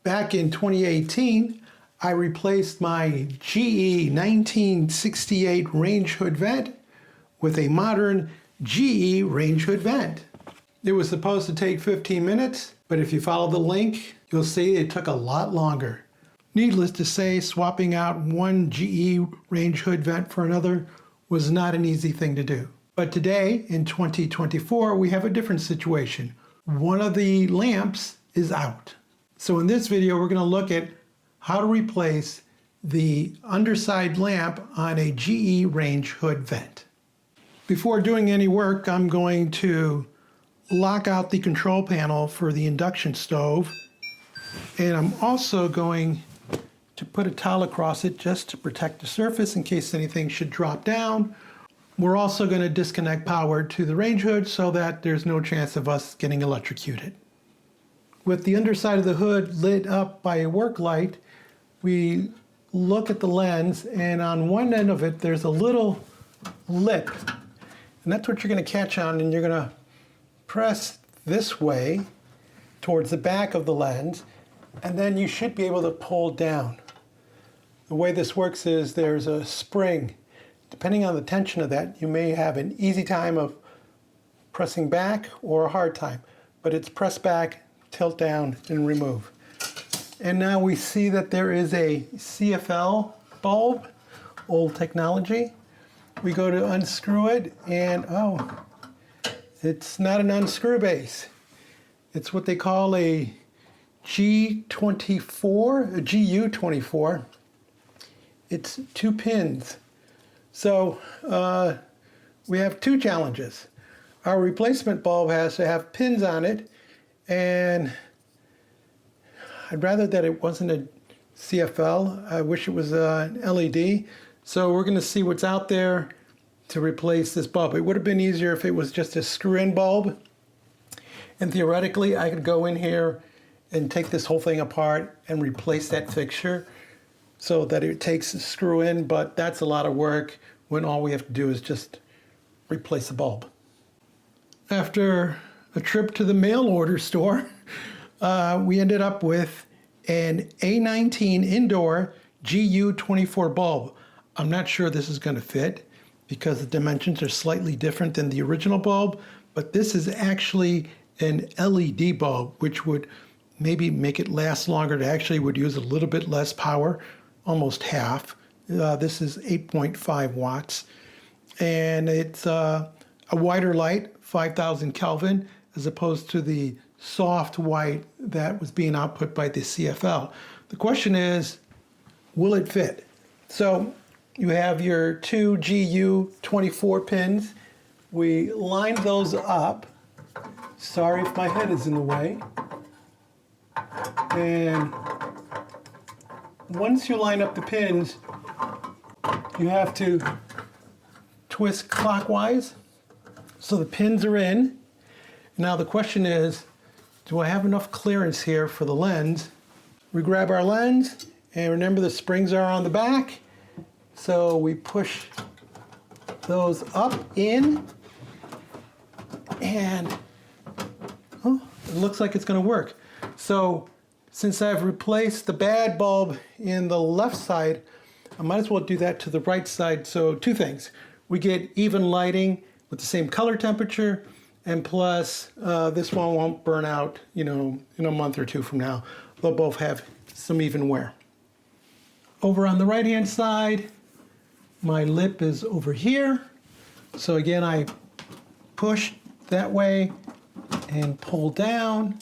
Back in 2018, I replaced my GE1968 range hood vent with a modern GE range hood vent. It was supposed to take 15 minutes, but if you follow the link, you'll see it took a lot longer. Needless to say, swapping out one GE range hood vent for another was not an easy thing to do. But today, in 2024, we have a different situation. One of the lamps is out. So in this video, we're going to look at how to replace the underside lamp on a GE range hood vent. Before doing any work, I'm going to lock out the control panel for the induction stove. And I'm also going to put a towel across it just to protect the surface in case anything should drop down. We're also going to disconnect power to the range hood so that there's no chance of us getting electrocuted. With the underside of the hood lit up by a work light, we look at the lens, and on one end of it there's a little lip. And that's what you're going to catch on, and you're going to press this way towards the back of the lens, and then you should be able to pull down. The way this works is there's a spring. Depending on the tension of that, you may have an easy time of pressing back or a hard time, but it's press back, tilt down, and remove. And now we see that there is a CFL bulb, old technology. We go to unscrew it, and oh, it's not an unscrew base. It's what they call a G24, a GU24. It's 2 pins. So we have 2 challenges. Our replacement bulb has to have pins on it, and I'd rather that it wasn't a CFL. I wish it was an LED. So we're going to see what's out there to replace this bulb. It would have been easier if it was just a screw-in bulb. And theoretically, I could go in here and take this whole thing apart and replace that fixture so that it takes a screw in, but that's a lot of work when all we have to do is just replace the bulb. After a trip to the mail order store, we ended up with an A19 indoor GU24 bulb. I'm not sure this is going to fit because the dimensions are slightly different than the original bulb, but this is actually an LED bulb, which would maybe make it last longer. It actually would use a little bit less power, almost half. This is 8.5 watts, and it's a whiter light, 5,000 Kelvin, as opposed to the soft white that was being output by the CFL. The question is, will it fit? So you have your 2 GU24 pins. We lined those up. Sorry if my head is in the way. And once you line up the pins, you have to twist clockwise so the pins are in. Now the question is, do I have enough clearance here for the lens? We grab our lens, and remember the springs are on the back, so we push those up in, and oh, it looks like it's going to work. So since I've replaced the bad bulb in the left side, I might as well do that to the right side. So 2 things. We get even lighting with the same color temperature, and plus this one won't burn out, in a month or 2 from now. They'll both have some even wear. Over on the right hand side, my lip is over here. So again, I push that way and pull down.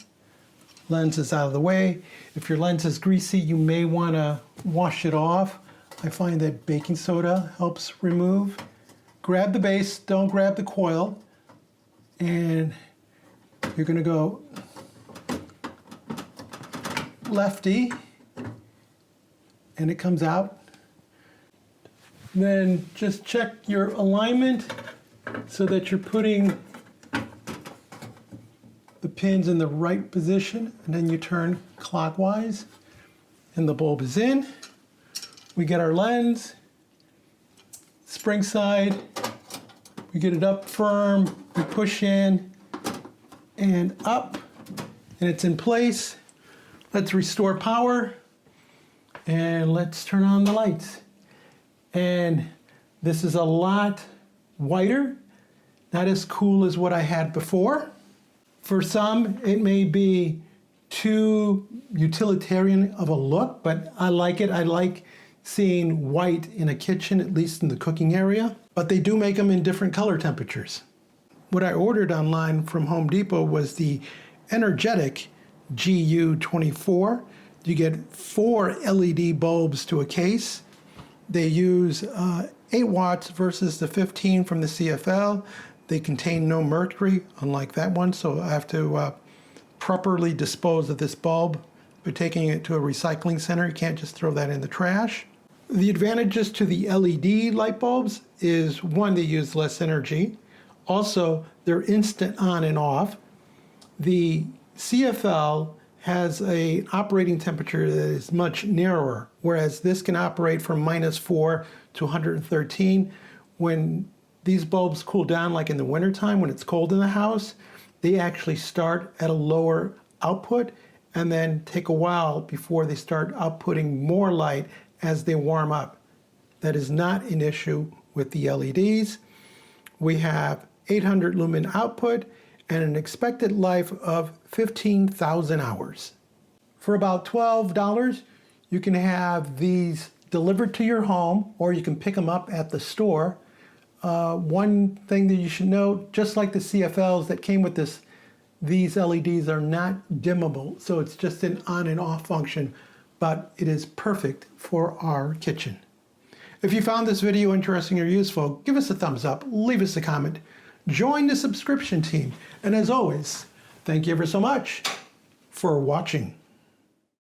Lens is out of the way. If your lens is greasy, you may want to wash it off. I find that baking soda helps remove. Grab the base, don't grab the coil. And you're going to go lefty, and it comes out. Then just check your alignment so that you're putting the pins in the right position, and then you turn clockwise, and the bulb is in. We get our lens, spring side, we get it up firm, we push in and up, and it's in place. Let's restore power and let's turn on the lights. And this is a lot whiter, not as cool as what I had before. For some, it may be too utilitarian of a look, but I like it. I like seeing white in a kitchen, at least in the cooking area. But they do make them in different color temperatures. What I ordered online from Home Depot was the energetic GU24. You get 4 LED bulbs to a case. They use 8 watts versus the 15 from the CFL. They contain no mercury, unlike that one, so I have to properly dispose of this bulb by taking it to a recycling center. You can't just throw that in the trash. The advantages to the LED light bulbs is, one, they use less energy. Also, they're instant on and off. The CFL has an operating temperature that is much narrower, whereas this can operate from -4 to 113. When these bulbs cool down, like in the wintertime when it's cold in the house, they actually start at a lower output and then take a while before they start outputting more light as they warm up. That is not an issue with the LEDs. We have 800 lumen output and an expected life of 15,000 hours. For about $12, you can have these delivered to your home, or you can pick them up at the store. One thing that you should know, just like the CFLs that came with this, these LEDs are not dimmable, so it's just an on and off function, but it is perfect for our kitchen. If you found this video interesting or useful, give us a thumbs up, leave us a comment, join the subscription team, and as always, thank you ever so much for watching.